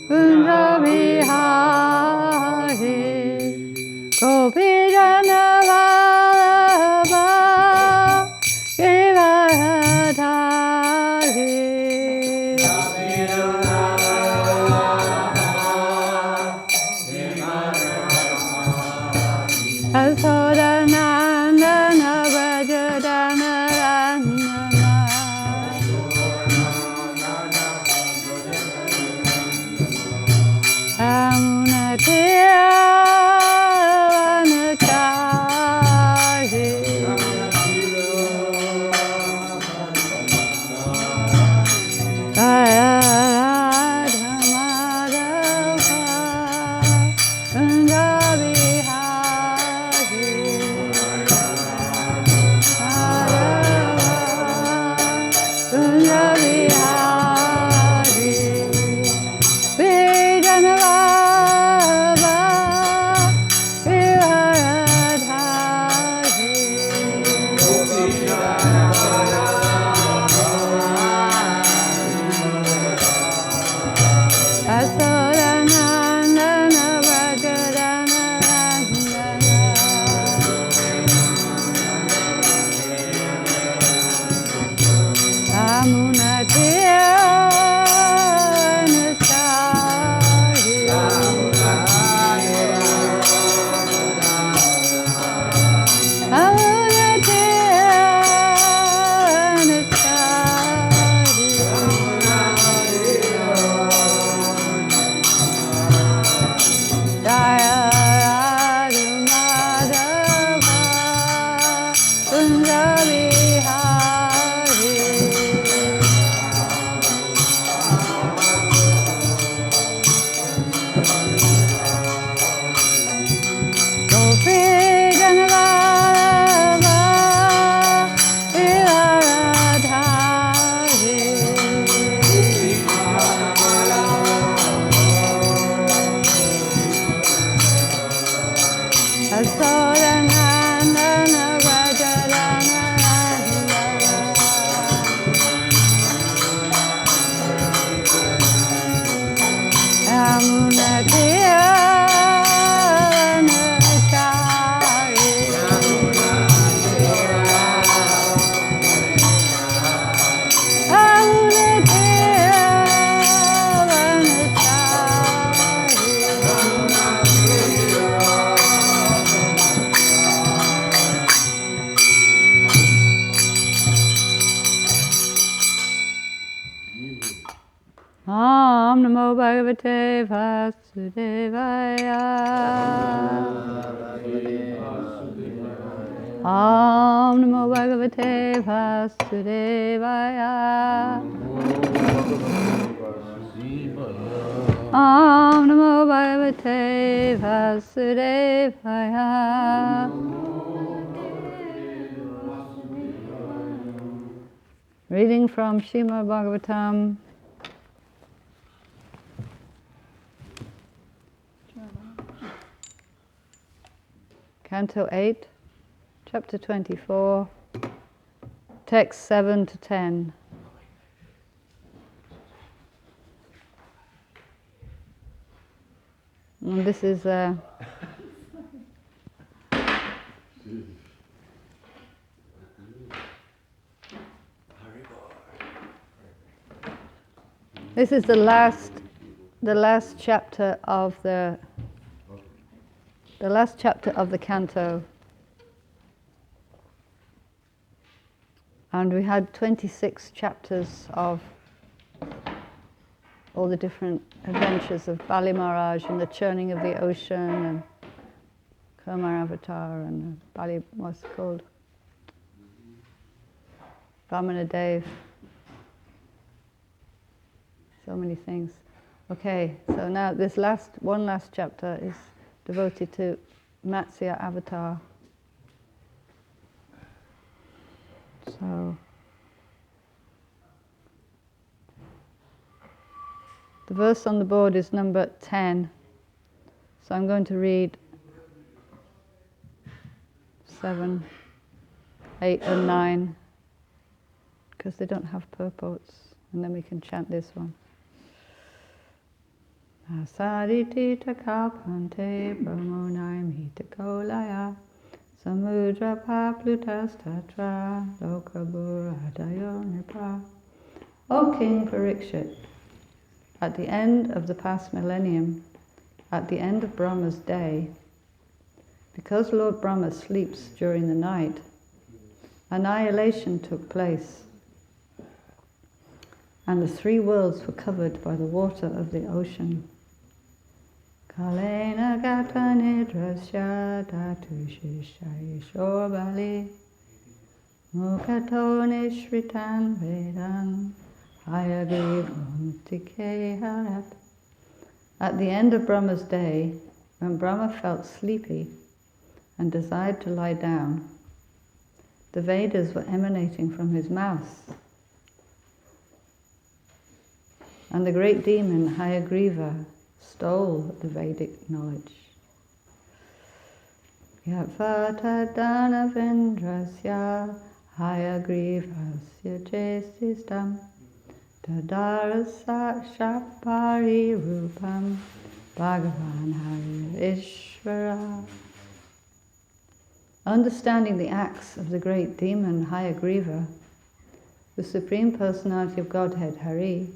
Kunja Vihari Gopi Jana Vallabha Giridhari Asodanandana Vrajadana Randana Amunatiya Vanachari Jaya Radha Madhava Kunja Vihari Kunja Vihari Vijanavaba Viharadhari Asodanandana Vrajadana Randana Amunatiya Vanachari Amunatiya Vanachari Jaya Radha Madhava Kunja Vihari Gopi Janavallabha Giridhari Asodanandana Vrajadana Randana Amunatiya Vanachari Amunatiya Om Namo Bhagavate Vasudevaya Om Namo Bhagavate Vasudevaya Om Namo Bhagavate Vasudevaya Reading from Srimad Bhagavatam Canto 8, Chapter 24, Text 7 to 10. And this is this is the last chapter of the last chapter of the canto. And we had 26 chapters of all the different adventures of Bali Maharaj and the churning of the ocean and Kumar Avatar and Bali, what's it called? Vamana Dev. So many things. Okay, so now this one last chapter is devoted to Matsya Avatar. So the verse on the board is number 10. So I'm going to read 7, 8 and 9 because they don't have purports, and then we can chant this one. Asaditi takalpante brahmonai mitakolaya samudra paplutas tatra lokaburadayo nipa. O King Parikshit, at the end of the past millennium, at the end of Brahma's day, because Lord Brahma sleeps during the night, annihilation took place, and the three worlds were covered by the water of the ocean. Kalena gata nidrasya datu shishai shobali mukato nishritan vedan hayagrivam tikeharat. At the end of Brahma's day, when Brahma felt sleepy and desired to lie down, the Vedas were emanating from his mouth. And the great demon Hayagriva stole the Vedic knowledge. Yatvata danavendrasya Hayagrivasya chestistam tadarasa shapari rupam Bhagavan Hari. Understanding the acts of the great demon Hayagriva, the Supreme Personality of Godhead Hari,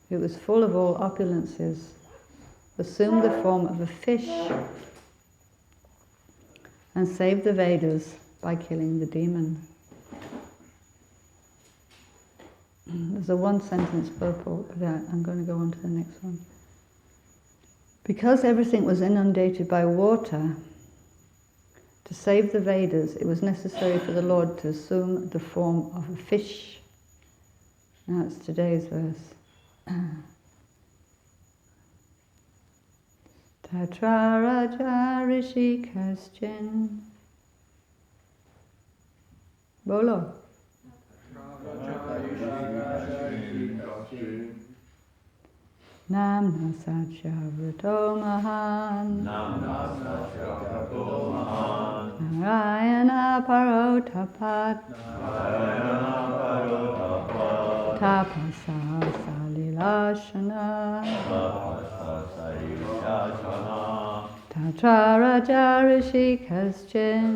who was full of all opulences, assumed the form of a fish and saved the Vedas by killing the demon. There's a one-sentence purport, but I'm going to go on to the next one. Because everything was inundated by water, to save the Vedas, it was necessary for the Lord to assume the form of a fish. Now it's today's verse. Tatra raja rishi kaschin. Bolo. Namna satya vrato mahan. Narayana parotapat. Tapasa salilashana. Tatra raja rishi kaschin.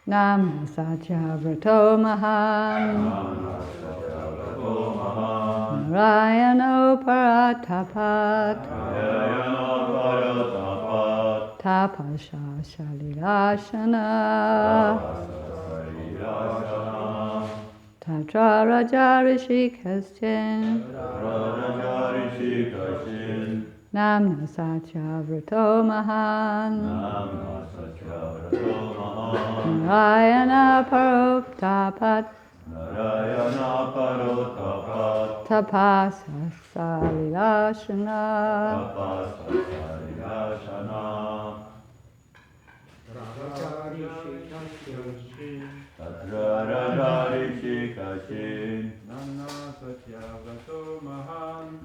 Namna satya vrato mahan. Narayana paratapat. Tapasha shalilashana. Tatra raja rishi kaschin. Namna satya vrato mahan. Narayana parotapat. Tapasa salilashana.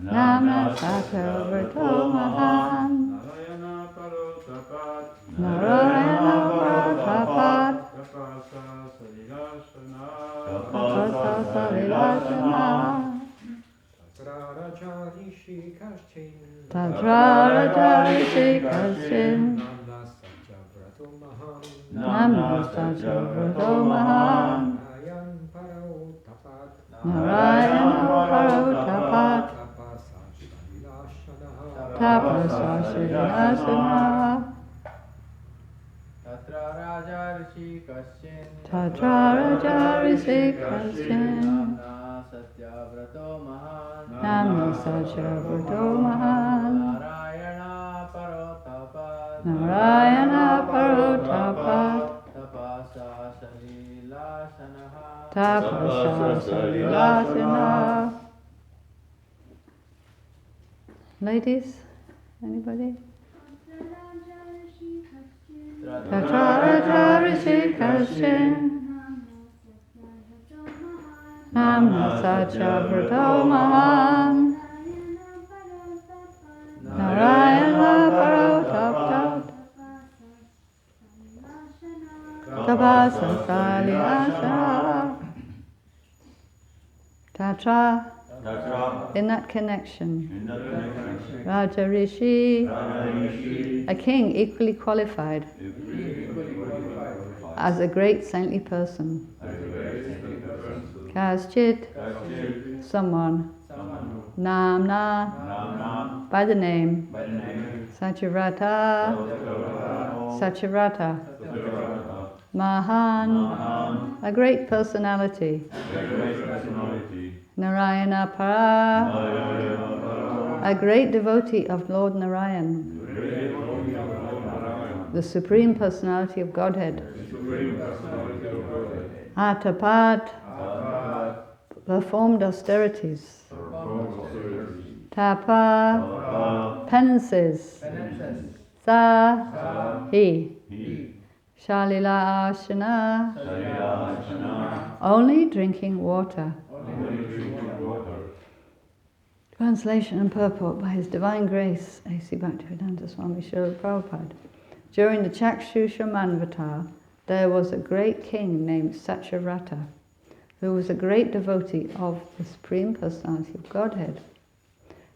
Namna satya vrato mahan. Narayana parotapat. Tapasa salilashana. Tatra raja rishi kaschin. Namna satya vrato mahan. Narayana parotapat. Tapasa salilashana. Tatra raja rishi kaschin. Tatra raja rishi kaschin. Namna satya vrato mahan. Namna satya vrato mahan. Narayana parotapat. Narayana parotapat. Tapasa salilashana. Tapasa salilashana. Ladies, anybody? Tatra raja rishi kaschin. Namna satya vrato mahan. Narayana parotapat. Tapasa salilashana. Tatra in that connection, Raja Rishi, a king equally qualified as a great saintly person. Kaschit, someone, Namna, by the name, Sachivrata, Sachivrata, Mahan, a great personality, Narayana Para, a great devotee of Lord Narayan, the Supreme Personality of Godhead. Atapat, performed austerities. Tapa, penances. Sa, he. Shalila Ashana, only drinking water. Translation and purport by His Divine Grace, A.C. Bhaktivedanta Swami Srila Prabhupada. During the Chakshusha Manvata, there was a great king named Sachivrata, who was a great devotee of the Supreme Personality of Godhead.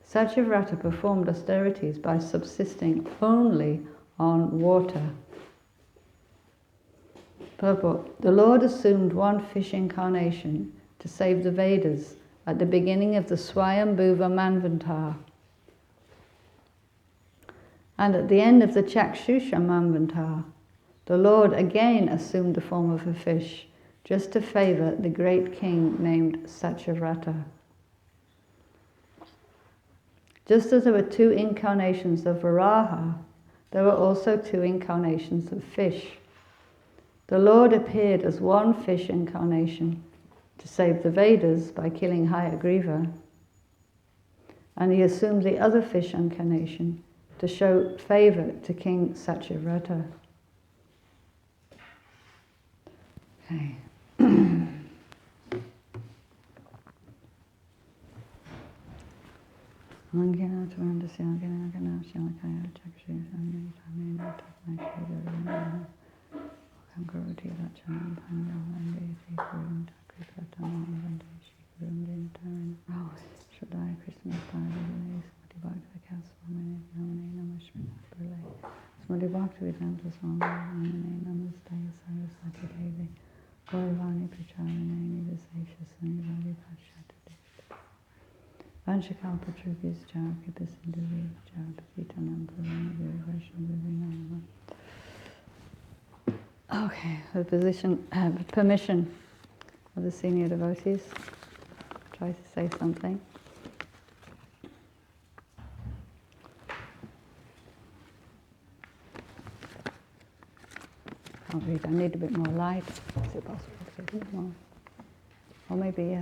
Sachivrata performed austerities by subsisting only on water. Purport. The Lord assumed one fish incarnation to save the Vedas at the beginning of the Swayambhuva Manvantara. And at the end of the Chakshusha Manvantara, the Lord again assumed the form of a fish, just to favour the great king named Sachivrata. Just as there were 2 incarnations of Varaha, there were also 2 incarnations of fish. The Lord appeared as one fish incarnation to save the Vedas by killing Hayagriva, and he assumed the other fish incarnation to show favour to King Sachivrata. Okay. Okay, with permission of the senior devotees, try to say something. Can't read. I need a bit more light. Is it possible to get a bit more? Or maybe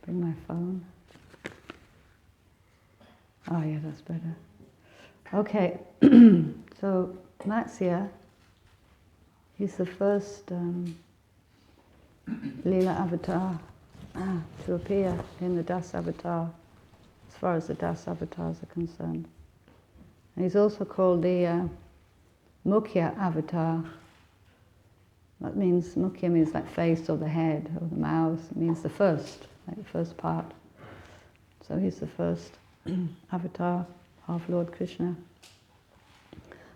bring my phone. Oh yeah, that's better. Okay, so Matsya, he's the first Leela avatar to appear in the Das avatar, as far as the Das avatars are concerned. And he's also called the Mukhya avatar. That means, Mukhya means like face or the head or the mouth. It means the first, like the first part. So he's the first avatar of Lord Krishna.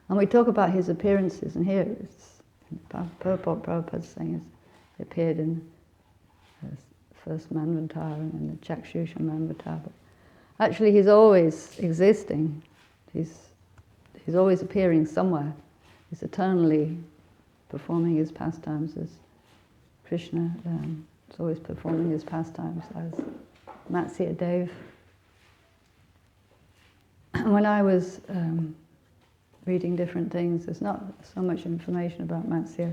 And we talk about his appearances, and here it's purport Prabhupada saying he appeared in the first Manvantara and in the Chakshusha Manvantara. But actually he's always existing. He's always appearing somewhere. He's eternally performing his pastimes as Krishna. He's always performing his pastimes as Matsya Dev. When I was reading different things, there's not so much information about Matsya.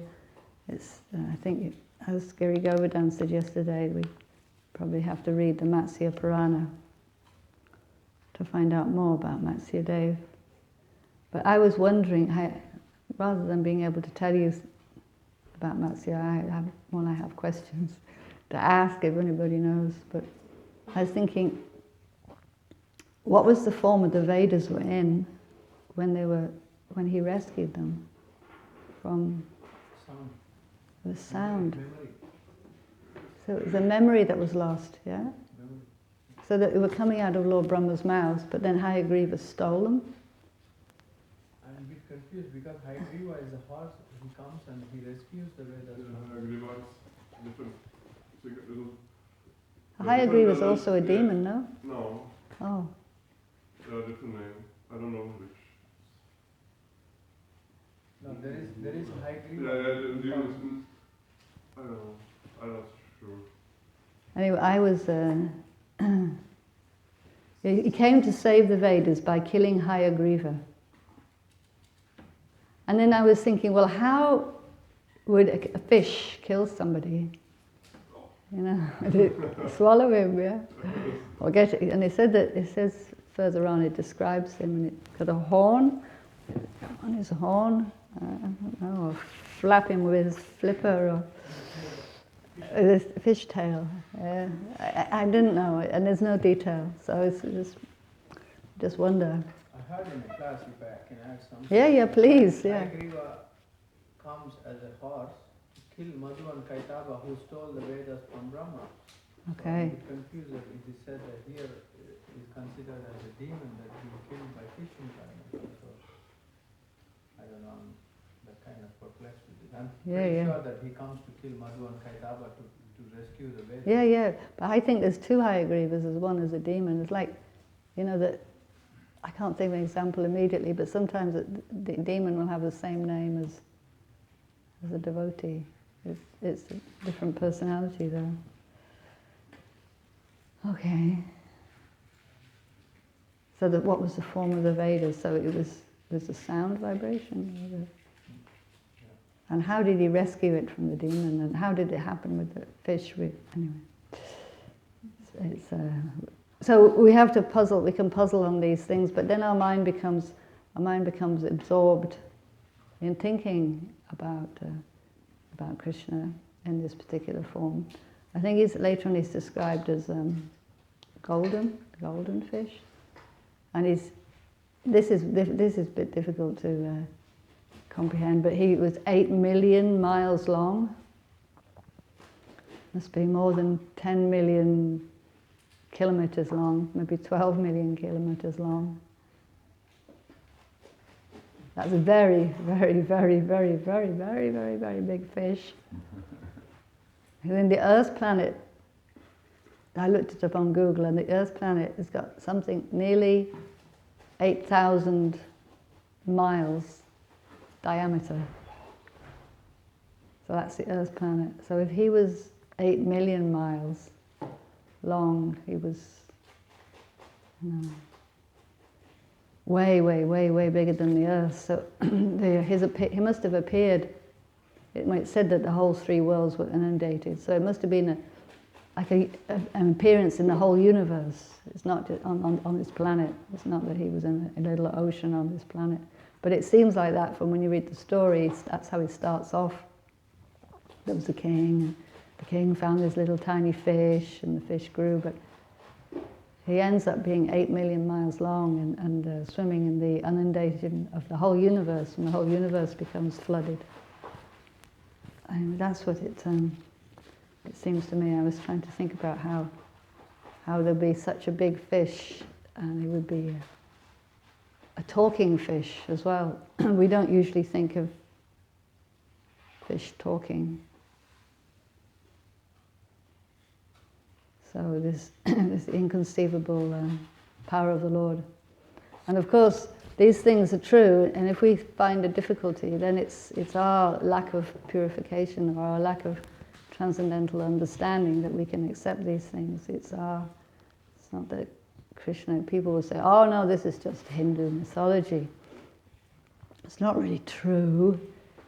It's, I think, as Giri Govardhan said yesterday, we probably have to read the Matsya Purana to find out more about Matsya Dev. But I was wondering, rather than being able to tell you about Matsya, I have questions to ask if anybody knows. But I was thinking, what was the form of the Vedas were in when he rescued them from the sound? So it was a memory that was lost, yeah? So that they were coming out of Lord Brahma's mouth, but then Hayagriva stole them. I'm a bit confused because Hayagriva is a horse. He comes and he rescues the Vedas. Hayagriva is different. Hayagriva is also a demon, no? No. Oh. Different name. I don't know which. No, there is Hayagriva. Yeah, demons. I don't know. I'm not sure. Anyway, I was... he came to save the Vedas by killing Hayagriva. And then I was thinking, well, how would a fish kill somebody? You know, swallow him, yeah? Or get it. And it says further on, it describes him, and it's got a horn on his horn, I don't know, or flap him with his flipper, or this fish tail. I didn't know, and there's no detail, so it's just wonder. I heard in a class, if I can add something. Yeah, please, yeah. Hayagriva comes as a horse to kill Madhu and Kaitaba, who stole the Vedas from Brahma. Okay. So I'm a bit confused that it is said that here is considered as a demon that he was killed by fishing time. So I don't know, I'm that kind of perplexed with it. I'm pretty sure that he comes to kill Madhu and Kaitaba to rescue the Vedas. Yeah, but I think there's two Hayagrivas. There's one as a demon. It's like, you know, that I can't think of an example immediately, but sometimes the demon will have the same name as a devotee. It's a different personality though. Okay. So what was the form of the Vedas? So there's a sound vibration? And how did he rescue it from the demon? And how did it happen with the fish? Anyway. So we have to puzzle, we can puzzle on these things, but then our mind becomes absorbed in thinking about Krishna in this particular form. I think later on he's described as golden fish, and this is a bit difficult to comprehend. But he was 8 million miles long. Must be more than 10 million kilometers long, maybe 12 million kilometers long. That's a very, very, very, very, very, very, very, very big fish. And then the Earth planet, I looked it up on Google, and the Earth planet has got something nearly 8,000 miles diameter. So that's the Earth planet. So if he was 8 million miles long, he was way, way, way, way bigger than the Earth. So he must have appeared. It said that the whole 3 worlds were inundated. So it must have been an appearance in the whole universe. It's not just on this planet. It's not that he was in a little ocean on this planet. But it seems like that from when you read the stories. That's how it starts off. There was a king, and the king found this little tiny fish, and the fish grew, but he ends up being 8 million miles long and swimming in the inundation of the whole universe, and the whole universe becomes flooded. And that's what it seems to me. I was trying to think about how there'd be such a big fish, and it would be a talking fish as well. We don't usually think of fish talking. So this inconceivable power of the Lord. And of course, these things are true, and if we find a difficulty, then it's our lack of purification or our lack of transcendental understanding that we can accept these things. It's not that Krishna, people will say, oh no, this is just Hindu mythology. It's not really true.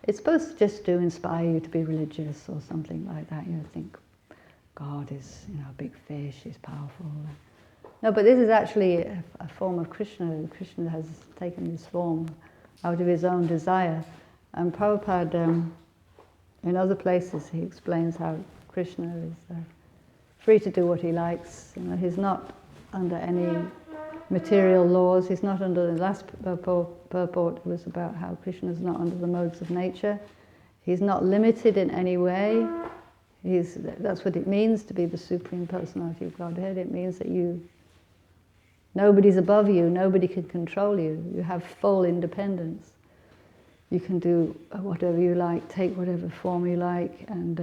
It's supposed just to inspire you to be religious or something like that. You think God is, a big fish, he's powerful. No, but this is actually a form of Krishna. Krishna has taken this form out of his own desire. And Prabhupada, in other places, he explains how Krishna is free to do what he likes. He's not under any material laws. He's not under the last purport was about how Krishna is not under the modes of nature. He's not limited in any way. That's what it means to be the Supreme Personality of Godhead. It means that nobody's above you, nobody can control you. You have full independence. You can do whatever you like, take whatever form you like, and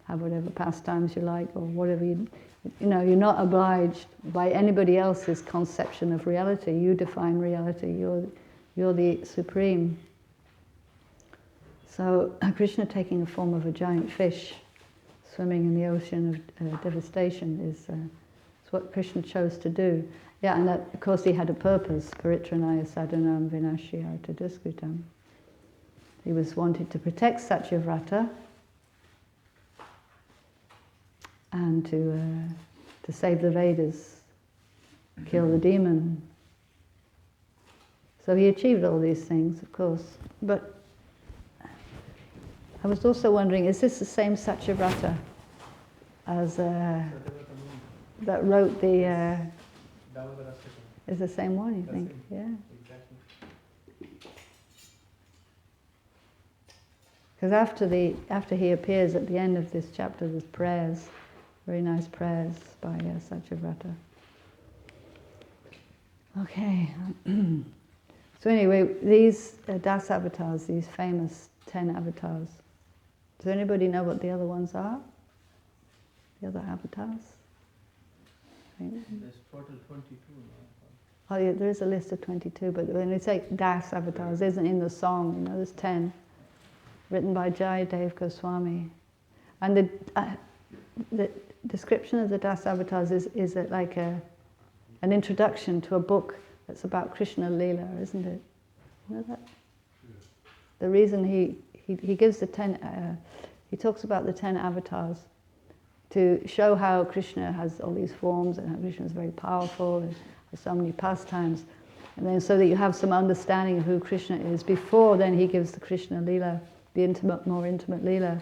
have whatever pastimes you like, or whatever you're not obliged by anybody else's conception of reality. You define reality. You're the Supreme. So Krishna taking the form of a giant fish, swimming in the ocean of devastation is what Krishna chose to do. Yeah, and that, of course, he had a purpose. Paritranaya sadhanam vinashya taduskutam. He was wanted to protect Satyavrata and to save the Vedas, kill the demon. So he achieved all these things, of course. But I was also wondering, is this the same Satyavrata as that wrote the... is the same one, you think? Yeah. Exactly. Because after he appears at the end of this chapter, there's prayers, very nice prayers by Satyavrata. Okay. So anyway, these Das avatars, these famous 10 avatars. Does anybody know what the other ones are? The other avatars? There's total 22 now. Oh yeah, there is a list of 22, but when we say Das avatars, it isn't in the song, there's 10. Written by Jayadev Goswami. And the description of the Das avatars is like an introduction to a book that's about Krishna Leela, isn't it? You know that? The reason he gives the 10, he talks about the 10 avatars to show how Krishna has all these forms and how Krishna is very powerful and has so many pastimes. And then so that you have some understanding of who Krishna is before then he gives the Krishna Leela, the more intimate Leela,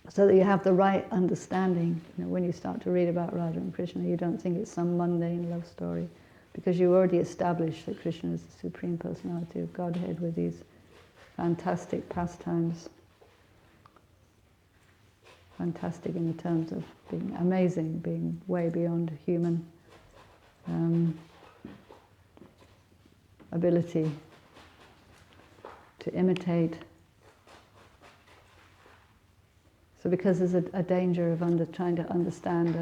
so that you have the right understanding. When you start to read about Radha and Krishna, you don't think it's some mundane love story, because you already established that Krishna is the Supreme Personality of Godhead with these fantastic pastimes. Fantastic in the terms of being amazing, being way beyond human ability to imitate. So because there's a danger of trying to understand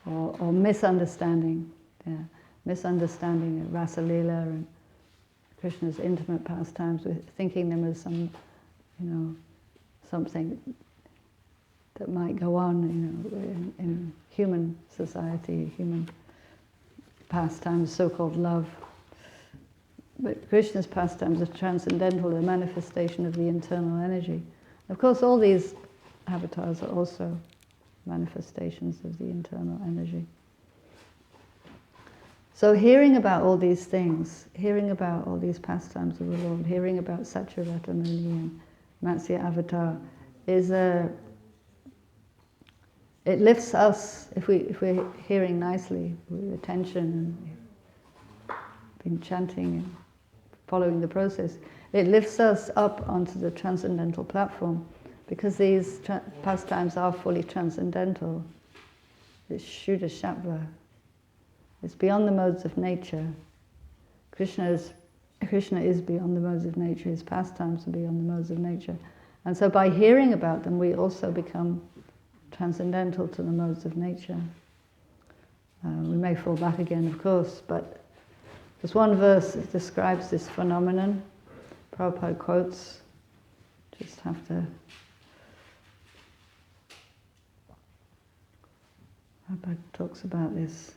or misunderstanding, misunderstanding Rasa Leela and Krishna's intimate pastimes, with thinking them as something that might go on, in human society, human pastimes, so-called love. But Krishna's pastimes are transcendental, a manifestation of the internal energy. Of course, all these avatars are also manifestations of the internal energy. So hearing about all these things, hearing about all these pastimes of the Lord, hearing about Satyavrata Muni and Matsya Avatar, it lifts us, if we're hearing nicely with attention and been chanting and following the process, it lifts us up onto the transcendental platform, because these pastimes are fully transcendental. It's Shuddha Sattva. It's beyond the modes of nature. Krishna is beyond the modes of nature. His pastimes are beyond the modes of nature. And so by hearing about them, we also become transcendental to the modes of nature. We may fall back again, of course, but there's one verse that describes this phenomenon. Prabhupada quotes, just have to... Prabhupada talks about this.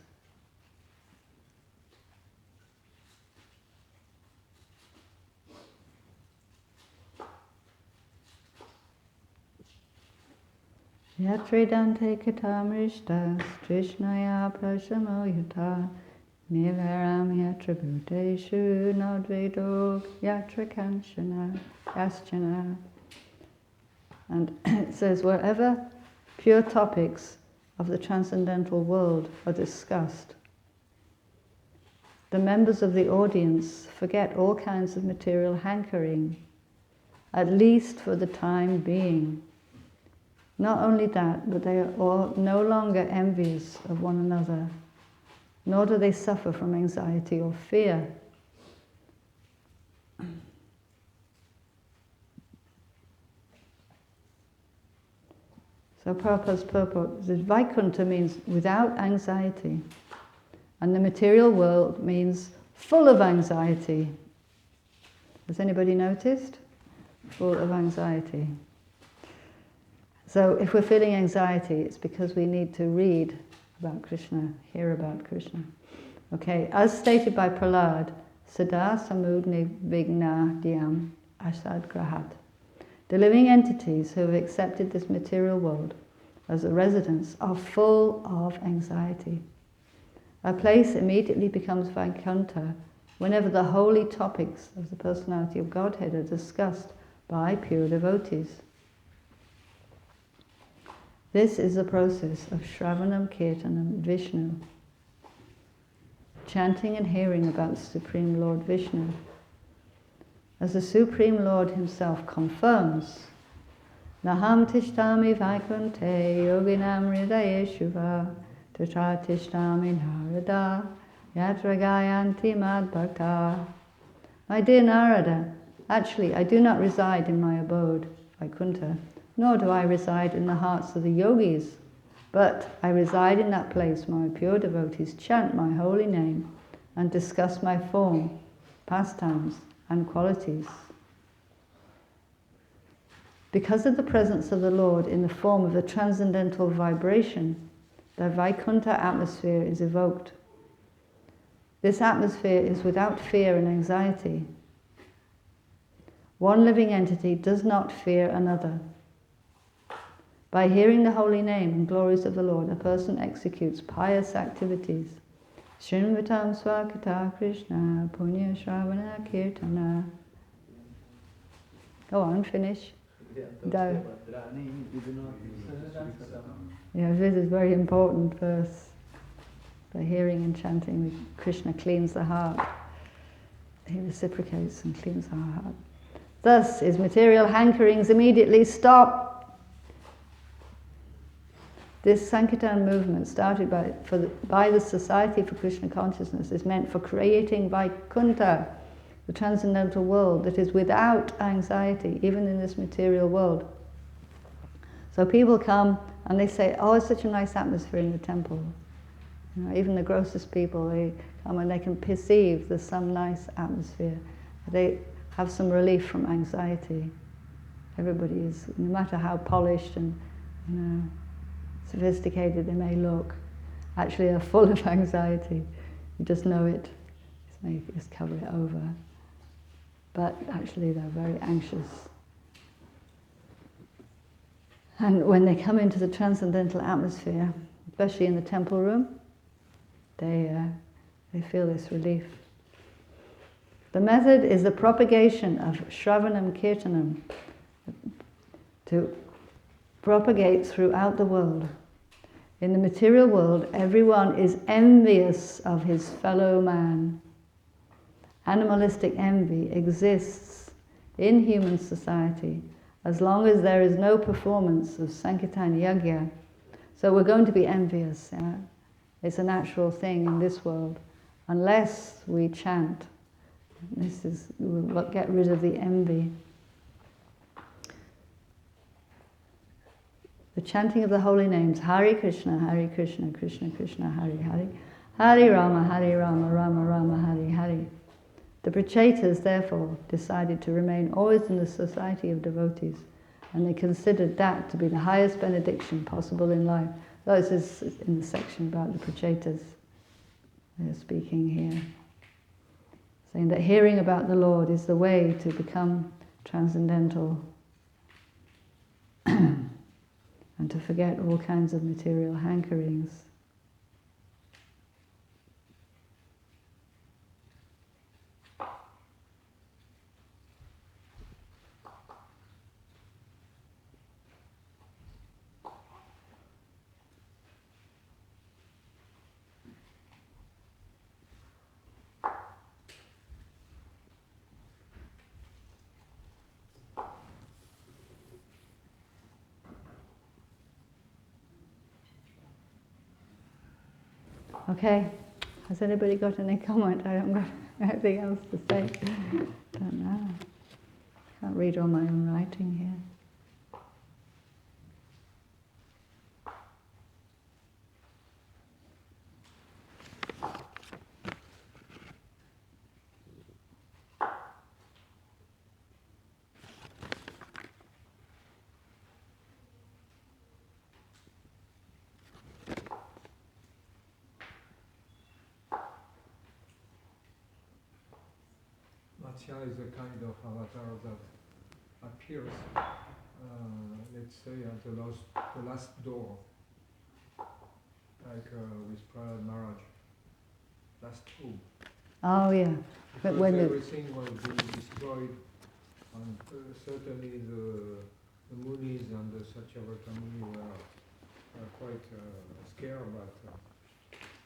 Yatridante katamrishtas Krishnaya prasamo yata Nivaram yatra bhuteshu nadvedog yatra kanchana yaschana. And it says, wherever pure topics of the transcendental world are discussed, the members of the audience forget all kinds of material hankering, at least for the time being. Not only that, but they are all no longer envious of one another, nor do they suffer from anxiety or fear. So Prabhupada's purport is Vaikuntha means without anxiety, and the material world means full of anxiety. Has anybody noticed? Full of anxiety. So if we're feeling anxiety, it's because we need to read about Krishna, hear about Krishna. Okay, as stated by Prahlad, Sada Samud Nivigna Dhyam Asad Grahat. The living entities who have accepted this material world as a residence are full of anxiety. A place immediately becomes Vaikuntha whenever the holy topics of the personality of Godhead are discussed by pure devotees. This is the process of Shravanam, Kirtanam, Vishnu, chanting and hearing about the Supreme Lord Vishnu. As the Supreme Lord himself confirms, Naham tishtami vaikunte yoginam hridayeshuva tatra tishtami narada yatra gayanti mad bhakta. My dear Narada, actually I do not reside in my abode, Vaikuntha, nor do I reside in the hearts of the yogis, but I reside in that place where my pure devotees chant my holy name and discuss my form, pastimes, and qualities. Because of the presence of the Lord in the form of a transcendental vibration, the Vaikuntha atmosphere is evoked. This atmosphere is without fear and anxiety. One living entity does not fear another. By hearing the holy name and glories of the Lord, a person executes pious activities. Shrinvatam Swakata Krishna Punya Shravana Kirtana. Go on, finish. No. Yeah, this is a very important verse. By hearing and chanting, Krishna cleans the heart. He reciprocates and cleans our heart. Thus, his material hankerings immediately stop. This Sankirtan movement, started by the Society for Krishna Consciousness, is meant for creating Vaikuntha, the transcendental world that is without anxiety, even in this material world. So people come and they say, oh, it's such a nice atmosphere in the temple. You know, even the grossest people, they come and they can perceive there's some nice atmosphere. They have some relief from anxiety. Everybody is, no matter how polished and, you know, sophisticated they may look, actually are full of anxiety. You just know it. Just cover it over. But actually they're very anxious. And when they come into the transcendental atmosphere, especially in the temple room, they feel this relief. The method is the propagation of Shravanam Kirtanam, to propagate throughout the world. In the material world, everyone is envious of his fellow man. Animalistic envy exists in human society as long as there is no performance of Sankirtan Yajna. So we're going to be envious. Yeah? It's a natural thing in this world. Unless we chant, we'll get rid of the envy. The chanting of the holy names, Hare Krishna, Krishna Krishna, Hare Hare, Hare Rama, Rama Rama, Hare Hare. The Prachetas, therefore, decided to remain always in the society of devotees, and they considered that to be the highest benediction possible in life. So this is in the section about the Prachetas. They're speaking here, saying that hearing about the Lord is the way to become transcendental and to forget all kinds of material hankerings. Okay, has anybody got any comment? I haven't got anything else to say. Don't know. Can't read all my own writing here. Matsya is a kind of avatar that appears, let's say, at the last door, like with Prahlad Maharaj, last room. Oh yeah, but Because when everything was being destroyed, and certainly the Munis and the Satyavrata Muni were quite scared about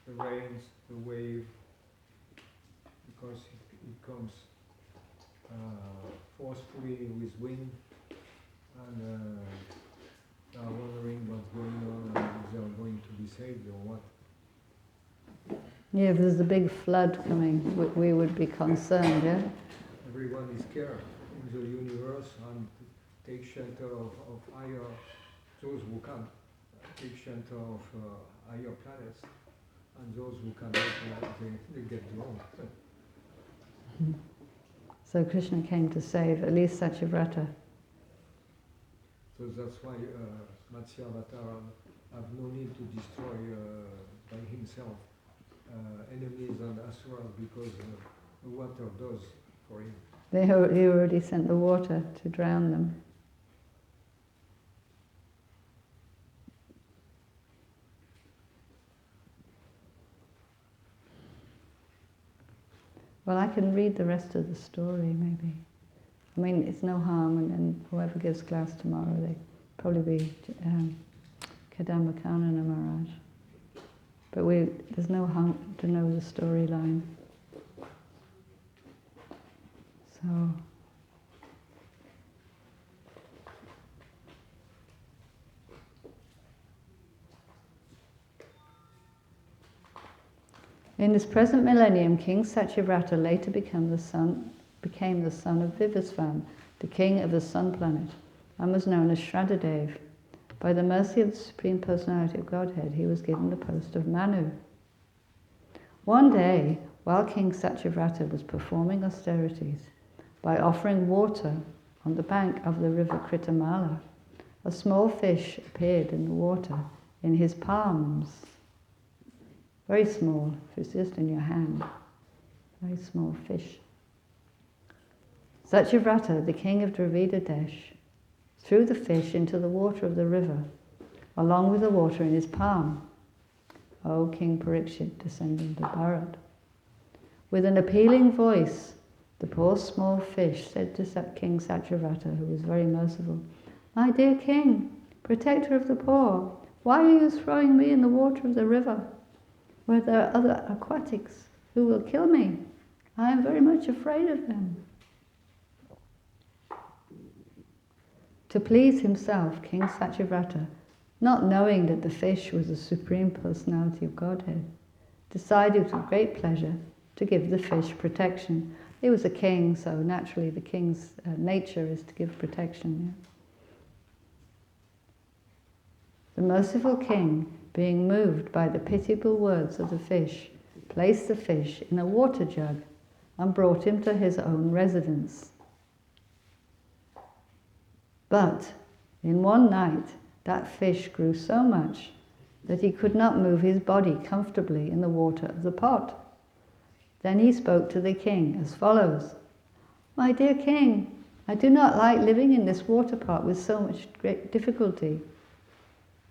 the rains, the wave, because it comes forcefully with wind, and are wondering what's going on and if they're going to be saved or what. yeah, if there's a big flood coming, we would be concerned, yeah? Everyone is scared in the universe and take shelter of higher, those who can take shelter of higher planets, and those who cannot, they get drowned. So Krishna came to save at least Satyavrata. So that's why Matsya Avatar have no need to destroy by himself enemies and asuras, because the water does for him. He already sent the water to drown them. Well, I can read the rest of the story, maybe. I mean, it's no harm, and whoever gives class tomorrow, they probably be Kadamba Kanana Maharaj. But there's no harm to know the storyline. So, in this present millennium, King Satyavrata later became the son of Vivasvan, the king of the sun planet, and was known as Shraddhadev. By the mercy of the Supreme Personality of Godhead, he was given the post of Manu. One day, while King Satyavrata was performing austerities by offering water on the bank of the river Kritamala, a small fish appeared in the water in his palms. Very small, if it's just in your hand. Very small fish. Satyavrata, the king of Dravida Desh, threw the fish into the water of the river, along with the water in his palm. O King Parikshit, descendant of Bharat. With an appealing voice, the poor small fish said to King Satyavrata, who was very merciful, "My dear king, protector of the poor, why are you throwing me in the water of the river, where there are other aquatics who will kill me? I am very much afraid of them." To please himself, King Satyavrata, not knowing that the fish was the Supreme Personality of Godhead, decided with great pleasure to give the fish protection. He was a king, so naturally the king's nature is to give protection. Yeah? The merciful king, being moved by the pitiable words of the fish, placed the fish in a water jug and brought him to his own residence. But in one night, that fish grew so much that he could not move his body comfortably in the water of the pot. Then he spoke to the king as follows: "My dear king, I do not like living in this water pot with so much great difficulty.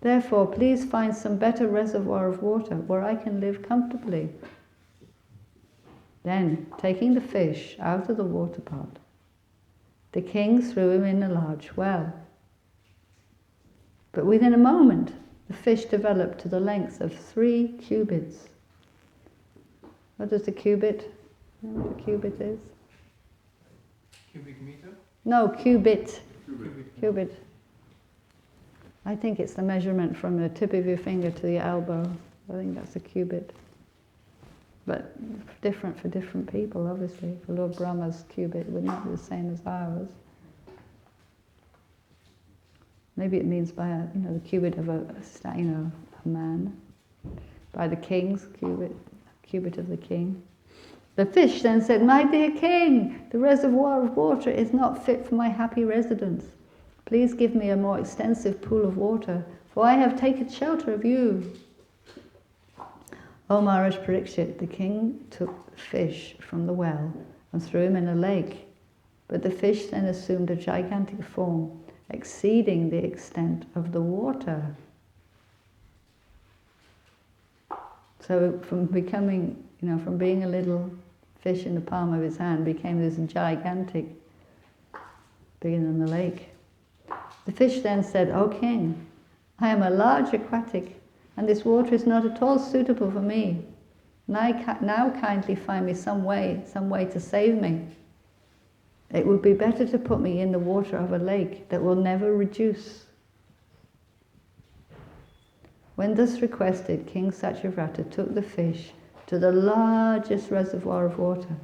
Therefore, please find some better reservoir of water where I can live comfortably." Then, taking the fish out of the water pot, the king threw him in a large well. But within a moment, the fish developed to the length of 3 cubits. What is a cubit? You know what a cubit is? Cubic meter? No, cubit. Cubic. Cubit. I think it's the measurement from the tip of your finger to the elbow. I think that's a cubit. But different for different people, obviously. For Lord Brahma's cubit would not be the same as ours. Maybe it means by the cubit of a man. By the king's cubit of the king. The fish then said, "My dear king, the reservoir of water is not fit for my happy residence. Please give me a more extensive pool of water, for I have taken shelter of you." O Maharaj Parikshit, the king took the fish from the well and threw him in a lake. But the fish then assumed a gigantic form, exceeding the extent of the water. So from becoming, from being a little fish in the palm of his hand, became this gigantic, bigger than the lake. The fish then said, "O king, I am a large aquatic, and this water is not at all suitable for me. Now kindly find me some way to save me. It would be better to put me in the water of a lake that will never reduce." When thus requested, King Satyavrata took the fish to the largest reservoir of water.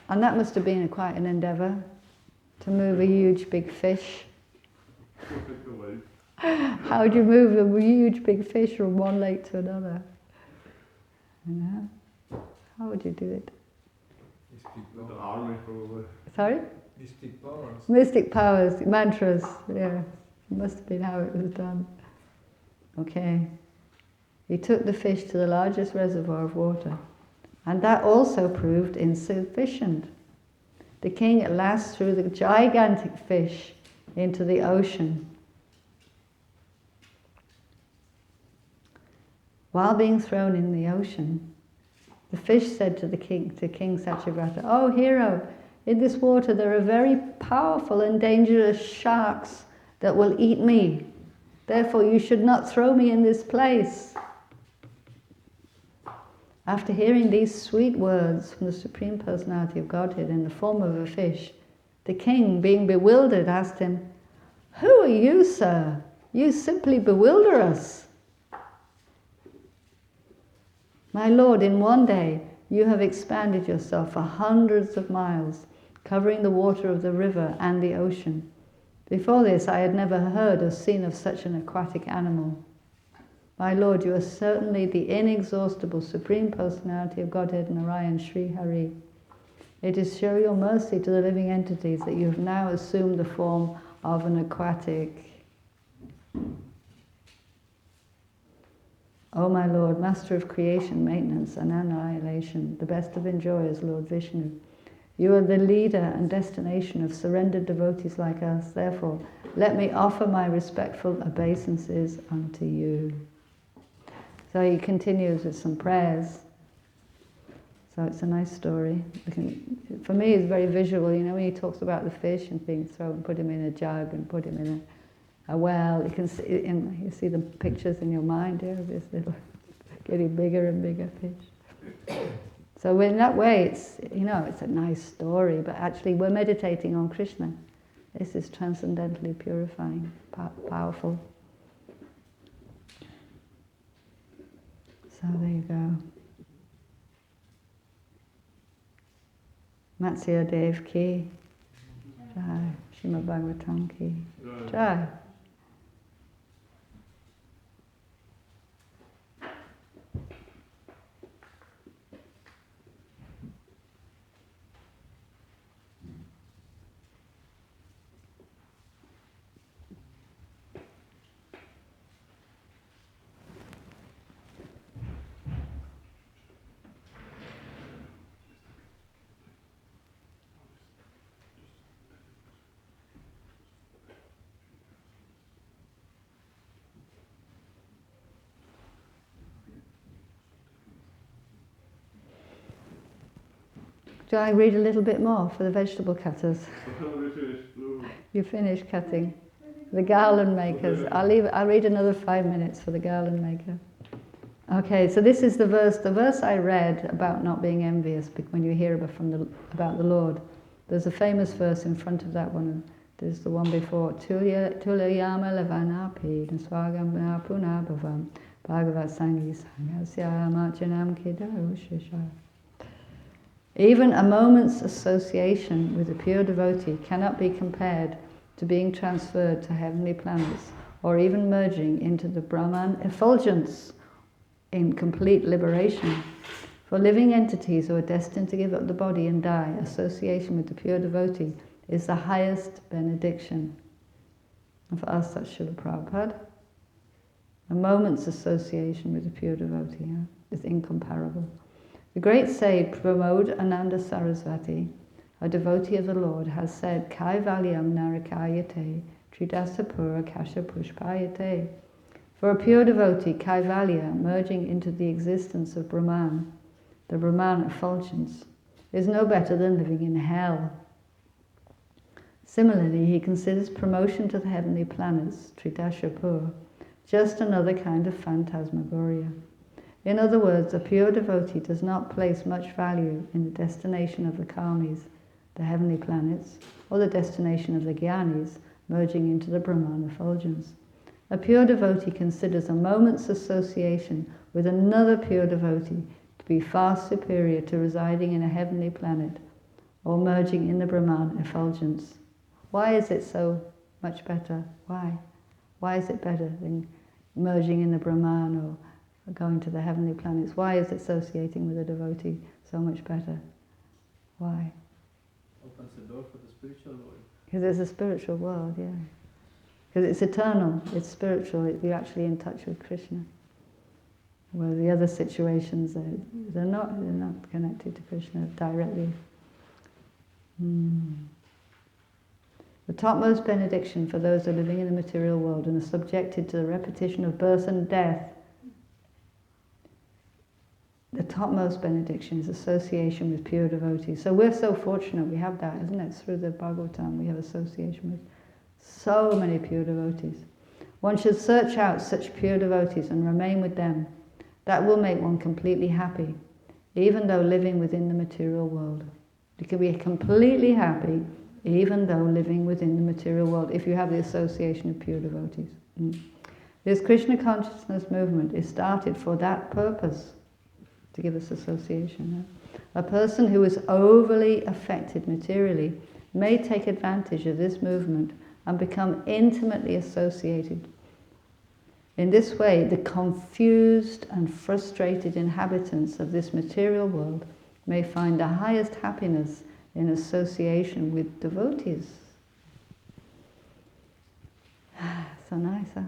And that must have been quite an endeavour, to move a huge big fish. How do you move a huge big fish from one lake to another? How would you do it? The army, probably. Sorry? Mystic powers. Mystic powers, mantras, yeah. Must have been how it was done. Okay. He took the fish to the largest reservoir of water, and that also proved insufficient. The king at last threw the gigantic fish into the ocean. While being thrown in the ocean, the fish said to King Satyavrata, "Oh hero, in this water there are very powerful and dangerous sharks that will eat me. Therefore you should not throw me in this place." After hearing these sweet words from the Supreme Personality of Godhead in the form of a fish, the king, being bewildered, asked him, "Who are you, sir? You simply bewilder us." "My lord, in one day you have expanded yourself for hundreds of miles, covering the water of the river and the ocean. Before this I had never heard or seen of such an aquatic animal. My lord, you are certainly the inexhaustible Supreme Personality of Godhead Narayan Sri Hari. It is show your mercy to the living entities that you have now assumed the form of an aquatic. O my Lord, Master of creation, maintenance and annihilation, the best of enjoyers, Lord Vishnu, you are the leader and destination of surrendered devotees like us. Therefore, let me offer my respectful obeisances unto you." So he continues with some prayers. So it's a nice story. For me, it's very visual. When he talks about the fish and being thrown, put him in a jug and put him in a well. You see the pictures in your mind here of this little getting bigger and bigger fish. So in that way, it's a nice story, but actually we're meditating on Krishna. This is transcendently purifying, powerful. So there you go. Matsya Dev ki Jai. Srimad Bhagavatam ki Jai. Do I read a little bit more for the vegetable cutters? You finished cutting. The garland makers. I'll read another 5 minutes for the garland maker. Okay, so this is the verse. The verse I read about not being envious when you hear about the Lord. There's a famous verse in front of that one. There's the one before. Tulya yama lavanapi swagam punabhavam Bhagavat Sangi Sangasya Machanam Kedaro Shishara. Even a moment's association with a pure devotee cannot be compared to being transferred to heavenly planets or even merging into the Brahman effulgence in complete liberation. For living entities who are destined to give up the body and die, association with the pure devotee is the highest benediction. And for us, that's Srila Prabhupada. A moment's association with the pure devotee is incomparable. The great sage Pramod Ananda Sarasvati, a devotee of the Lord, has said, Kaivalyam narakayate, tridasapura kasha pushpayate. For a pure devotee, Kaivalya, merging into the existence of Brahman, the Brahman effulgence, is no better than living in hell. Similarly, he considers promotion to the heavenly planets, Tridashapur, just another kind of phantasmagoria. In other words, a pure devotee does not place much value in the destination of the karmis, the heavenly planets, or the destination of the jnanis, merging into the Brahman effulgence. A pure devotee considers a moment's association with another pure devotee to be far superior to residing in a heavenly planet or merging in the Brahman effulgence. Why is it so much better? Why? Why is it better than merging in the Brahman or going to the heavenly planets? Why is associating with a devotee so much better? Why? Opens the door for the spiritual world. Because it's a spiritual world, yeah. Because it's eternal, it's spiritual, you're actually in touch with Krishna. Where the other situations, they're not connected to Krishna directly. The topmost benediction for those who are living in the material world and are subjected to the repetition of birth and death. The topmost benediction is association with pure devotees. So we're so fortunate we have that, isn't it? Through the Bhagavatam we have association with so many pure devotees. One should search out such pure devotees and remain with them. That will make one completely happy, even though living within the material world. You can be completely happy even though living within the material world, if you have the association of pure devotees. This Krishna consciousness movement is started for that purpose, to give us association. A person who is overly affected materially may take advantage of this movement and become intimately associated. In this way, the confused and frustrated inhabitants of this material world may find the highest happiness in association with devotees. So nice, huh?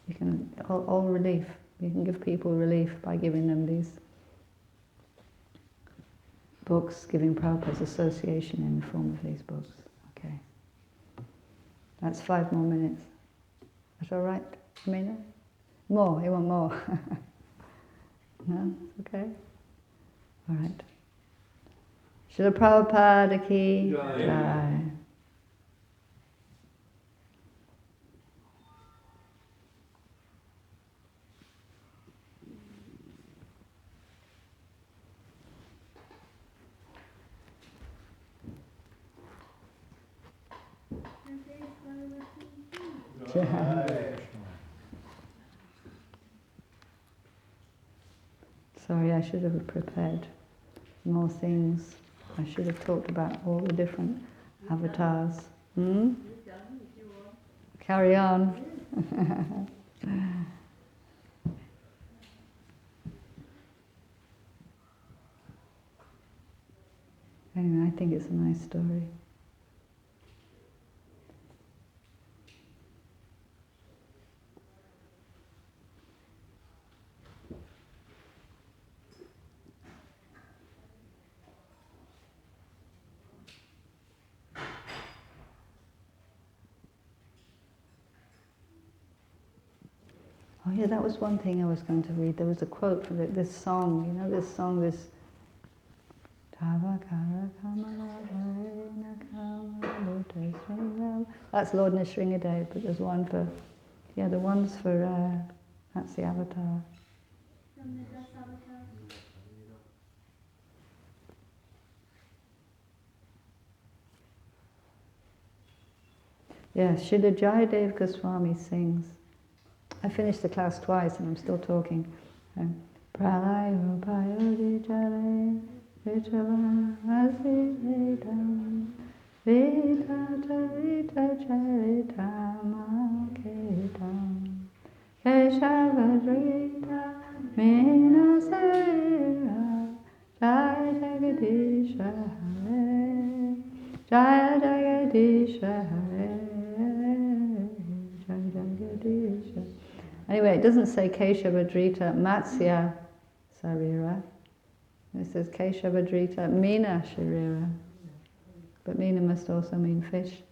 You can, all relief. You can give people relief by giving them these books, giving Prabhupada's association in the form of these books. Okay. That's 5 more minutes. That's all right, Amina? More, you want more? No? Okay? All right. Srila Prabhupada ki jai. Sorry, I should have prepared more things. I should have talked about all the different avatars. Carry on. Anyway, I think it's a nice story. Oh yeah, that was one thing I was going to read. There was a quote from this song, you know, this song, this that's Lord Nrsimhadev, but there's one for, yeah, the ones for, that's the avatar. Yeah, Srila Jayadev Goswami sings, I finished the class twice and I'm still talking. Pralayo payo jale vichala asitam vita charitama ketam keshavadrita mina sarira jaya jagadisha hare jaya jagadisha hare jaya jagadisha. Anyway, it doesn't say Keshavadrita Matsya Sarira. It says Keshavadrita Mina Sharira. But Mina must also mean fish.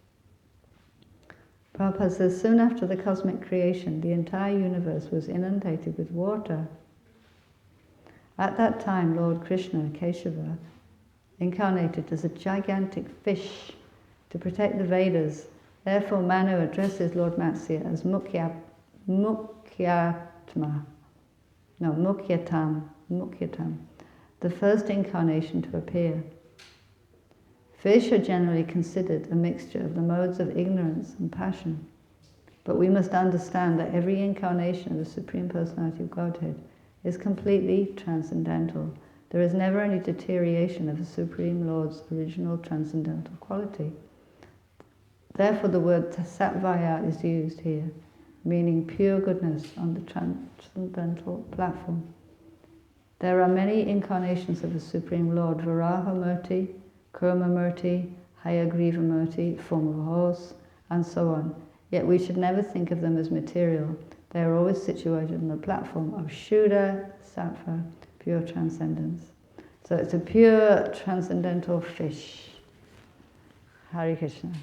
Prabhupada says, soon after the cosmic creation, the entire universe was inundated with water. At that time, Lord Krishna, Keshava, incarnated as a gigantic fish to protect the Vedas. Therefore, Manu addresses Lord Matsya as Mukhyatam, the first incarnation to appear. Fish are generally considered a mixture of the modes of ignorance and passion. But we must understand that every incarnation of the Supreme Personality of Godhead is completely transcendental. There is never any deterioration of the Supreme Lord's original transcendental quality. Therefore the word Satvaya is used here, meaning pure goodness on the transcendental platform. There are many incarnations of the Supreme Lord: Varahamurti, Kurmamurti, Hayagriva-murti, form of a horse, and so on. Yet we should never think of them as material. They are always situated on the platform of Shuddha Sattva, pure transcendence. So it's a pure transcendental fish. Hare Krishna.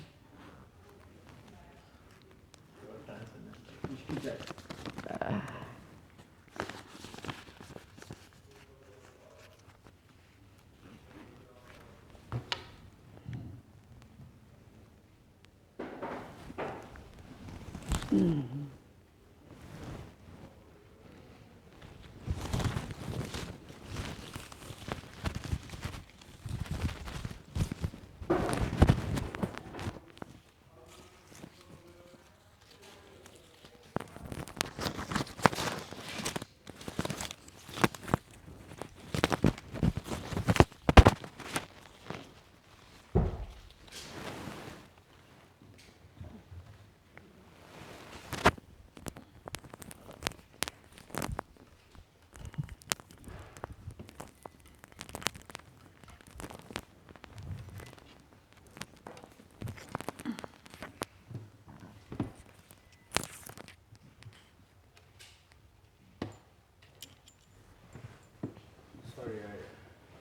Sorry, I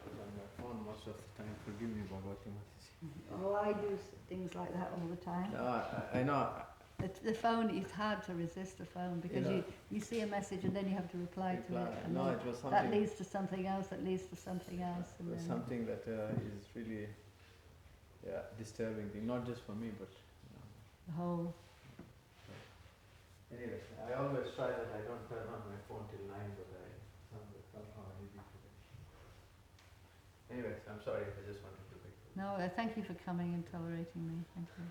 was on my phone most of the time. Forgive me, Bhagavati Mataji. Oh, I do things like that all the time. No, I know. The phone, it's hard to resist the phone because you see a message and then you have to reply to it. And No, then it was that something. leads to something else, that leads to something else. It And was then something that is really, disturbing thing. Not just for me, but. the whole... Anyway, I always try that I don't turn on my phone till 9, but somehow I need it today. Anyways, I'm sorry. I just wanted to make. No, thank you for coming and tolerating me. Thank you.